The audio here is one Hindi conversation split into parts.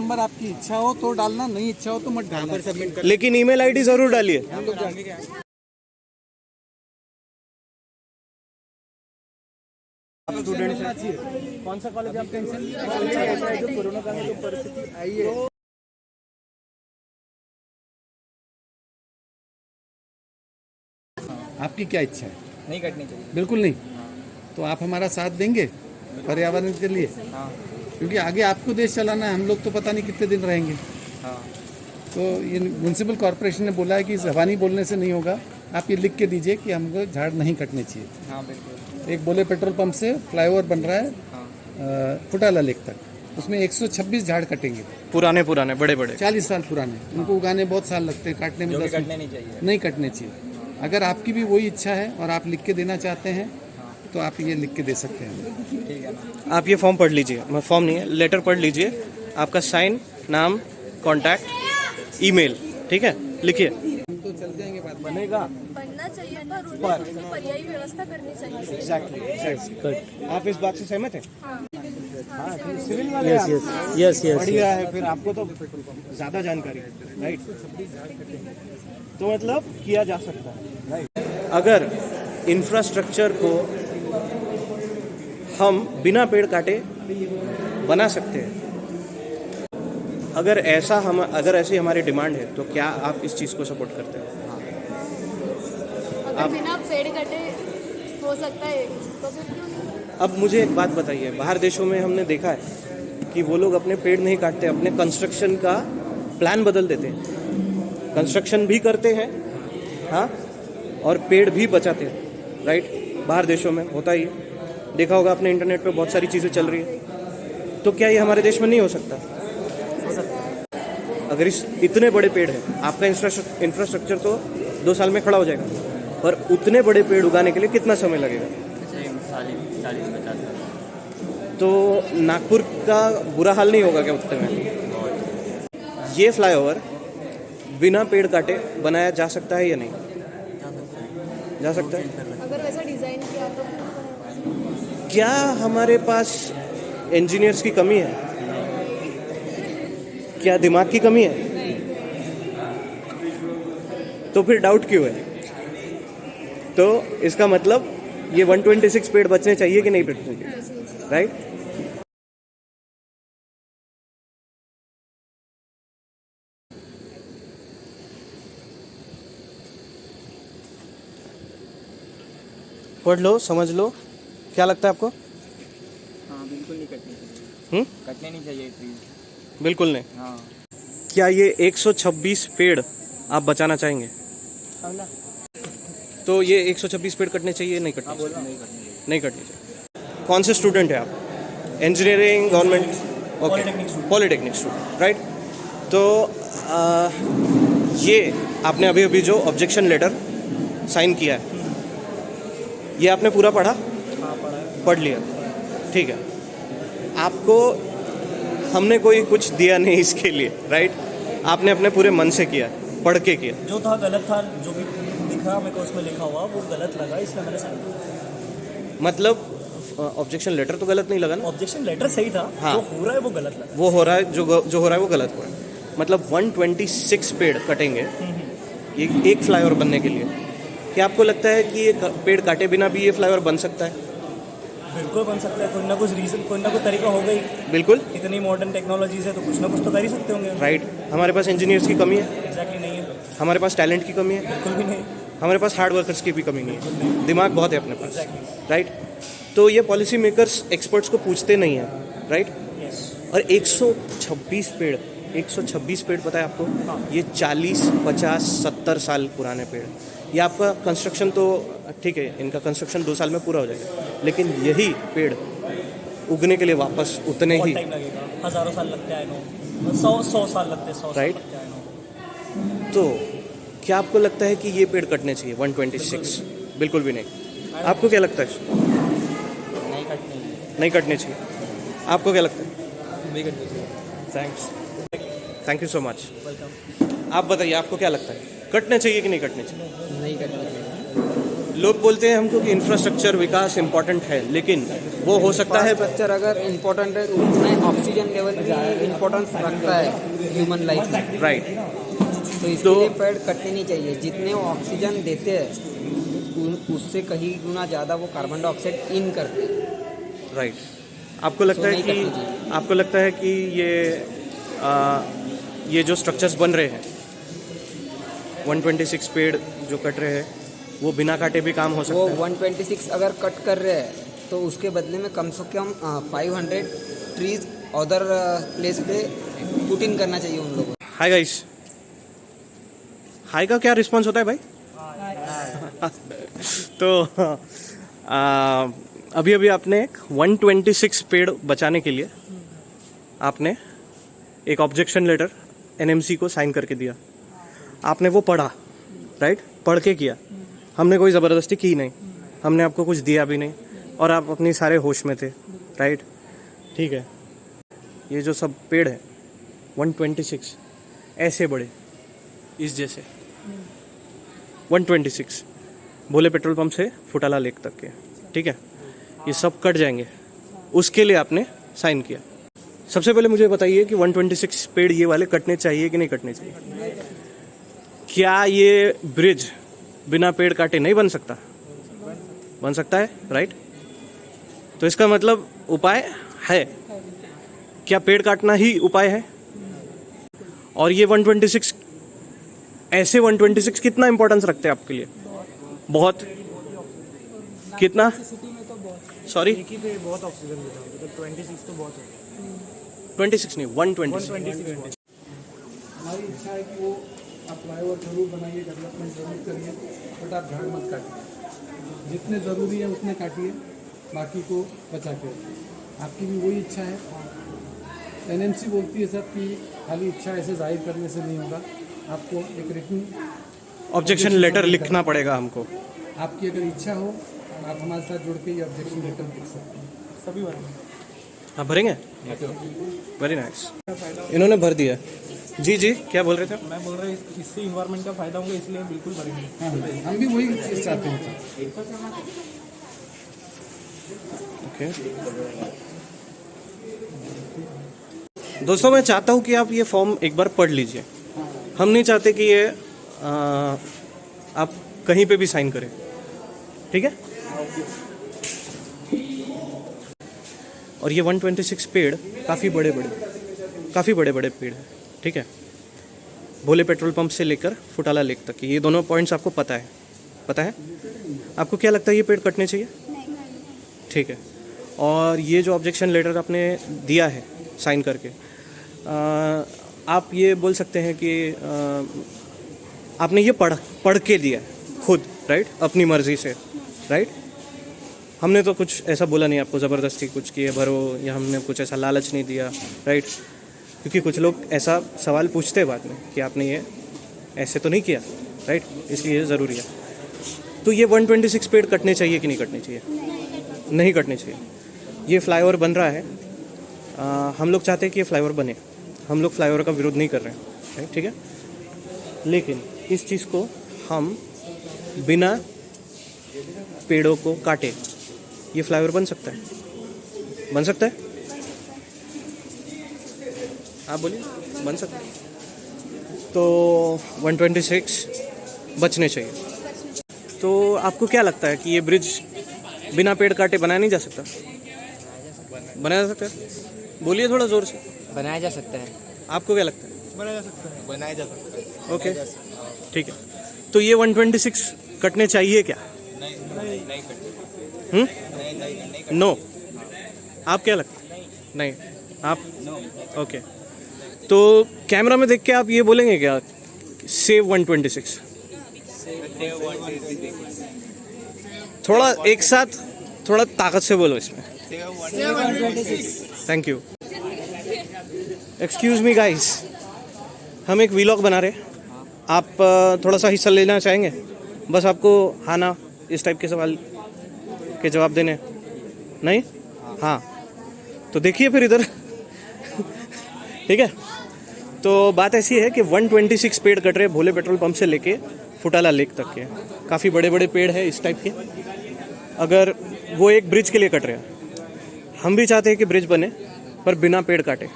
नंबर आपकी इच्छा हो तो डालना, नहीं इच्छा हो तो मत डालना। सबमिट कर लेकिन ईमेल आईडी जरूर डालिए। हम लोग जाएंगे। कौन सा कॉलेज आप टेंशन ऐसा है जो कोरोना काल में जो परिस्थिति आई है, आपकी क्या इच्छा है? नहीं कटनी चाहिए। बिल्कुल नहीं। तो आप हमारा साथ देंगे पर्यावरण के लिए? हाँ क्योंकि आगे आपको देश चलाना है, हम लोग तो पता नहीं कितने दिन रहेंगे। हाँ तो ये म्यूनसिपल कॉर्पोरेशन ने बोला है कि ज़बानी बोलने से नहीं होगा, आप ये लिख के दीजिए कि हमको झाड़ नहीं कटने चाहिए। हाँ बिल्कुल। एक बोले पेट्रोल पंप से फ्लाईओवर बन रहा है हाँ फुटाला लेक तक, उसमें 126 झाड़ कटेंगे, पुराने पुराने बड़े बड़े। 40 साल पुराने। उनको उगाने बहुत साल लगते हैं, काटने में जो कि 10 कटने नहीं चाहिए। नहीं कटने चाहिए। अगर आपकी भी वही इच्छा है और आप लिख के देना चाहते हैं तो आप ये लिख के दे सकते हैं। ठीक है ना। आप ये फॉर्म पढ़ लीजिए, फॉर्म नहीं है, लेटर पढ़ लीजिए। आपका साइन, नाम, कांटेक्ट, ईमेल, ठीक है, लिखिए। हम तो चल जाएंगे, बात बनेगा बनना चाहिए था, और उसकी पर्यायी व्यवस्था करनी चाहिए। एग्जैक्टली। आप इस बात से सहमत हैं? हाँ सिविल वाले यस आप। Yes yes yes. बढ़िया है, फिर आपको तो ज़्यादा जानकारी है, राइट? तो मतलब किया जा सकता है, राइट? अगर इंफ्रास्ट्रक्चर को हम बिना पेड़ काटे बना सकते हैं, अगर ऐसी हमारी डिमांड है, तो क्या आप इस चीज़ को सपोर्ट करते हैं? अगर बिना पेड़ कटे हो सकता है तो फिर क्यों नहीं? अब मुझे एक बात बताइए, बाहर देशों में हमने देखा है कि वो लोग अपने पेड़ नहीं काटते, अपने कंस्ट्रक्शन का प्लान बदल देते हैं, कंस्ट्रक्शन भी करते हैं, हाँ, और पेड़ भी बचाते हैं, राइट? बाहर देशों में होता ही है, देखा होगा आपने, इंटरनेट पे बहुत सारी चीज़ें चल रही है। तो क्या ये हमारे देश में नहीं हो सकता? अगर इतने बड़े पेड़ हैं, आपका इंफ्रास्ट्रक्चर तो 2 साल में खड़ा हो जाएगा, पर उतने बड़े पेड़ उगाने के लिए कितना समय लगेगा? 40-50 साल। तो नागपुर का बुरा हाल नहीं होगा क्या उतने में? ये फ्लाईओवर बिना पेड़ काटे बनाया जा सकता है या नहीं? जा सकता है। अगर वैसा डिजाइन किया तो फिर बनेगा। क्या हमारे पास इंजीनियर्स की कमी है? क्या दिमाग की कमी है? तो फिर डाउट क्यों है? तो इसका मतलब ये 126 पेड़ बचने चाहिए कि नहीं बचने चाहिए, राइट? पढ़ लो, समझ लो, क्या लगता है आपको? हाँ बिल्कुल नहीं कटनी चाहिए। कटने नहीं चाहिए ट्रीज। बिल्कुल नहीं। हाँ क्या ये 126 पेड़ आप बचाना चाहेंगे? तो ये 126 पेड़ कटने चाहिए, नहीं कटने चाहिए? नहीं कटनी चाहिए। नहीं कटने चाहिए। कौन से स्टूडेंट है आप? Engineering, government? Okay, polytechnic student, right? तो ये आपने अभी अभी जो ऑब्जेक्शन लेटर साइन किया है, ये आपने पूरा पढ़ा? हाँ पढ़ा है। पढ़ लिया, ठीक है। आपको हमने कोई कुछ दिया नहीं इसके लिए, राइट? आपने अपने पूरे मन से किया, पढ़ के किया। जो था गलत था, जो भी दिखा मेरे को उसमें लिखा हुआ वो गलत लगा, इसलिए मैंने साइन किया। मतलब ऑब्जेक्शन लेटर तो गलत नहीं लगा ना? ऑब्जेक्शन लेटर सही था, हाँ। जो हो रहा है वो गलत लगा। वो हो रहा है, जो हो रहा है वो गलत हो रहा है। मतलब 126 पेड़ कटेंगे ये एक फ्लाईओवर बनने के लिए। क्या आपको लगता है कि ये पेड़ काटे बिना भी ये फ्लाईओवर बन सकता है? बिल्कुल बन सकता है, कोई ना कुछ रीजन, कोई ना कोई तरीका होगा ही। बिल्कुल, इतनी मॉडर्न टेक्नोलॉजीज है तो कुछ ना कुछ तो कर ही सकते होंगे। राइट। हमारे पास इंजीनियर्स की कमी है, एग्जैक्टली नहीं है, हमारे पास टैलेंट की कमी है, बिल्कुल भी नहीं। हमारे पास हार्ड वर्कर्स की भी कमी नहीं है, दिमाग बहुत है अपने पास, राइट? तो ये पॉलिसी मेकर्स एक्सपर्ट्स को पूछते नहीं हैं, राइट? यस। और 126 पेड़ पता है आपको? ये 40, 50, 70 साल पुराने पेड़। ये आपका कंस्ट्रक्शन तो ठीक है, इनका कंस्ट्रक्शन 2 साल में पूरा हो जाएगा, लेकिन यही पेड़ उगने के लिए वापस उतने ही, बहुत टाइम लगेगा, हज़ारों साल लगते हैं, आई नो। 100 साल लगते हैं, 100 साल Right. लगते हैं, आई नो। तो क्या आपको लगता है कि ये पेड़ कटने चाहिए 126? बिल्कुल भी नहीं। आपको क्या लगता है? नहीं कटनी चाहिए। नहीं कटने चाहिए। आपको क्या लगता है? नहीं कटनी चाहिए। Thanks, thank you so much. Welcome. आप बताइए, आपको क्या लगता है, कटने चाहिए कि नहीं कटने चाहिए? नहीं कटनी चाहिए। लोग बोलते हैं हमको कि इंफ्रास्ट्रक्चर विकास इंपॉर्टेंट है, लेकिन वो हो सकता है स्ट्रक्चर अगर इम्पोर्टेंट है तो उतना ऑक्सीजन लेवल भी इम्पोर्टेंस रखता है ह्यूमन लाइफ में। राइट। तो इसके लिए पेड़ कटने नहीं चाहिए। जितने वो ऑक्सीजन देते हैं उससे कहीं गुना ज़्यादा वो कार्बन डाइऑक्साइड इन करते हैं। राइट। आपको लगता है कि ये जो स्ट्रक्चर्स बन रहे हैं 126 पेड़ जो कट रहे हैं वो बिना काटे भी काम हो सकता वो है? 126 अगर कट कर रहे हैं तो उसके बदले में कम से कम 500 ट्रीज अदर प्लेस पे पुट इन करना चाहिए उन लोगों को। हाय गाइस, हाय का क्या रिस्पॉन्स होता है भाई? तो अभी अभी आपने 126 पेड़ बचाने के लिए आपने एक ऑब्जेक्शन लेटर एनएमसी को साइन करके दिया। आपने वो पढ़ा, राइट? पढ़ के किया। हमने कोई ज़बरदस्ती की नहीं, हमने आपको कुछ दिया भी नहीं, और आप अपनी सारे होश में थे, राइट? ठीक है। ये जो सब पेड़ है 126 ऐसे बड़े, इस जैसे 126 भोले पेट्रोल पंप से फुटाला लेक तक के, ठीक है? ये सब कट जाएंगे, उसके लिए आपने साइन किया। सबसे पहले मुझे बताइए कि 126 पेड़ ये वाले कटने चाहिए कि नहीं कटने चाहिए? क्या ये ब्रिज बिना पेड़ काटे नहीं बन सकता? बन सकता है, राइट? तो इसका मतलब उपाय है। क्या पेड़ काटना ही उपाय है? और ये 126 ऐसे 126 कितना इंपॉर्टेंस रखते हैं आपके लिए? बहुत। कितना? सॉरी, बहुत ऑक्सीजन देता है, तो 26 तो बहुत है। 26 नहीं, 126। हमारी इच्छा है कि वो आप फ्लाईओवर जरूर बनाइए, डेवलपमेंट जरूर करिए, बट आप झाड़ मत काटिए। जितने ज़रूरी है उतने काटिए, बाकी को बचा के रखिए। आपकी भी वही इच्छा है। एनएमसी बोलती है सब कि खाली इच्छा ऐसे जाहिर करने से नहीं होगा, आपको एक रिटन ऑब्जेक्शन लेटर लिखना पड़ेगा हमको। आपकी अगर इच्छा हो आप हमारे साथ जुड़ के ये ऑब्जेक्शन लेटर लिख सकते हैं। सभी बराबर। हाँ, भरेंगे? Very nice. इन्होंने भर दिया। जी जी, क्या बोल रहे थे? मैं बोल रहा हूँ इससे इन्वायरमेंट का फायदा होगा, इसलिए बिल्कुल भरेंगे। हाँ, हम भी वही चीज़ चाहते हैं। ओके दोस्तों, मैं चाहता हूँ कि आप ये फॉर्म एक बार पढ़ लीजिए। हम नहीं चाहते कि ये आप कहीं पे भी साइन करें, ठीक है? और ये 126 पेड़ काफ़ी बड़े बड़े पेड़ हैं, ठीक है? भोले पेट्रोल पंप से लेकर फुटाला लेक तक, ये दोनों पॉइंट्स आपको पता है? आपको क्या लगता है ये पेड़ कटने चाहिए? ठीक है। और ये जो ऑब्जेक्शन लेटर आपने दिया है साइन करके, आप ये बोल सकते हैं कि आपने ये पढ़ के दिया खुद, राइट? अपनी मर्जी से, राइट? हमने तो कुछ ऐसा बोला नहीं आपको, ज़बरदस्ती कुछ किए भरो, या हमने कुछ ऐसा लालच नहीं दिया, राइट? क्योंकि कुछ लोग ऐसा सवाल पूछते हैं बाद में कि आपने ये ऐसे तो नहीं किया, राइट? इसलिए ज़रूरी है। तो ये 126 पेड़ कटने चाहिए कि नहीं कटने चाहिए? नहीं कटने चाहिए। ये फ्लाईओवर बन रहा है, हम लोग चाहते हैं कि ये फ्लाईओवर बने, हम लोग फ्लाईओवर का विरोध नहीं कर रहे हैं, राइट? ठीक है। लेकिन इस चीज़ को हम बिना पेड़ों को काटे ये फ्लाईओवर बन सकता है? बन सकता है? आप बोलिए, बन सकता है। तो 126 बचने चाहिए। तो आपको क्या लगता है कि ये ब्रिज बिना पेड़ काटे बनाया नहीं जा सकता? बनाया जा सकता है? बोलिए थोड़ा ज़ोर से। बनाया जा सकता है। आपको क्या लगता है? बनाया जा सकता है। ओके, ठीक है। तो ये 126 कटने चाहिए क्या? नो। आप क्या लगता है? नहीं। आप? ओके। तो कैमरा में देख के आप ये बोलेंगे क्या, सेव 126? थोड़ा एक साथ थोड़ा ताकत से बोलो इसमें। Thank you. Excuse me guys, हम एक व्लॉग बना रहे हैं, आप थोड़ा सा हिस्सा लेना चाहेंगे? बस आपको हाँ ना इस टाइप के सवाल के जवाब देने। नहीं? हाँ, तो देखिए फिर इधर। ठीक है। तो बात ऐसी है कि 126 पेड़ कट रहे भोले पेट्रोल पंप से लेके फुटाला लेक तक के, काफ़ी बड़े बड़े पेड़ हैं इस टाइप के। अगर वो एक ब्रिज के लिए कट रहे हैं, हम भी चाहते हैं कि ब्रिज बने पर बिना पेड़ काटे।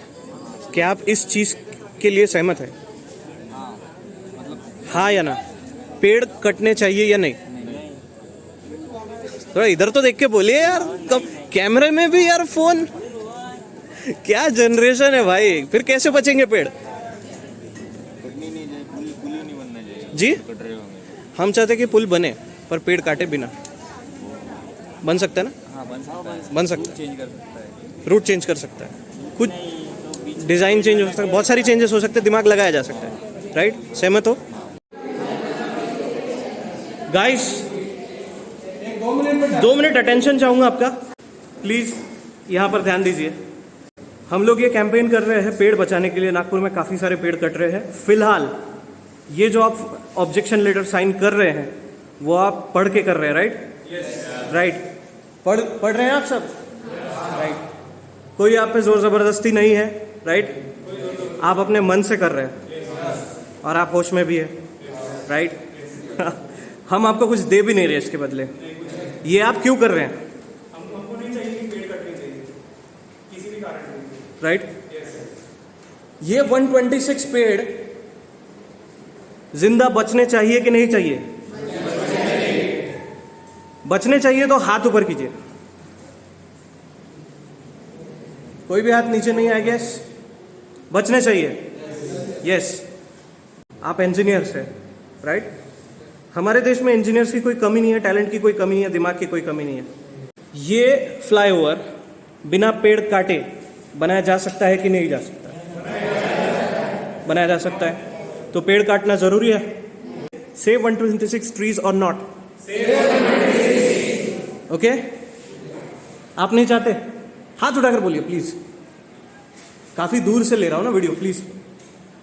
क्या आप इस चीज़ के लिए सहमत है? हाँ या ना? पेड़ कटने चाहिए या नहीं? थोड़ा इधर तो देख के बोलिए यार, कब कैमरे में भी यार फोन। क्या जनरेशन है भाई, फिर कैसे बचेंगे पेड़? जी हम चाहते कि पुल बने पर पेड़ काटे बिना। बन सकता है ना? बन सकता है, रूट चेंज कर सकता है, कुछ डिज़ाइन चेंज हो सकता है, बहुत सारी चेंजेस हो सकते हैं, दिमाग लगाया जा सकता है। राइट? सहमत हो गाइस? 2 मिनट अटेंशन चाहूंगा आपका प्लीज, यहाँ पर ध्यान दीजिए। हम लोग ये कैंपेन कर रहे हैं पेड़ बचाने के लिए। नागपुर में काफ़ी सारे पेड़ कट रहे हैं। फिलहाल ये जो आप ऑब्जेक्शन लेटर साइन कर रहे हैं वो आप पढ़ के कर रहे हैं, राइट? राइट, पढ़ रहे हैं आप सब? राइट। कोई आप पे जोर ज़बरदस्ती नहीं है, राइट? आप अपने मन से कर रहे हैं और आप होश में भी है, राइट? हम आपको कुछ दे भी नहीं रहे इसके बदले। ये आप क्यों कर रहे हैं? हमको नहीं चाहिए कि पेड़ कटनी चाहिए किसी भी कारण से, राइट? ये 126 पेड़ जिंदा बचने चाहिए कि नहीं चाहिए? बचने चाहिए तो हाथ ऊपर कीजिए। कोई भी हाथ नीचे नहीं आएगा। यस, बचने चाहिए। यस, आप इंजीनियर्स हैं, राइट? हमारे देश में इंजीनियर्स की कोई कमी नहीं है, टैलेंट की कोई कमी नहीं है, दिमाग की कोई कमी नहीं है। ये फ्लाईओवर बिना पेड़ काटे बनाया जा सकता है कि नहीं जा सकता? बनाया जा सकता है। तो पेड़ काटना जरूरी है। सेव 126 ट्रीज और नॉट? ओके? आप नहीं चाहते? हाथ उठाकर बोलिए प्लीज। काफी दूर से ले रहा हूं ना वीडियो, प्लीज।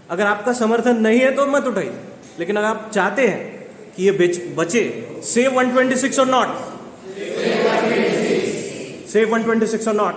अगर आपका समर्थन नहीं है तो मत उठाइए, लेकिन अगर आप चाहते हैं कि ये बचे, सेव 126 और नॉट? सेव 126 और नॉट?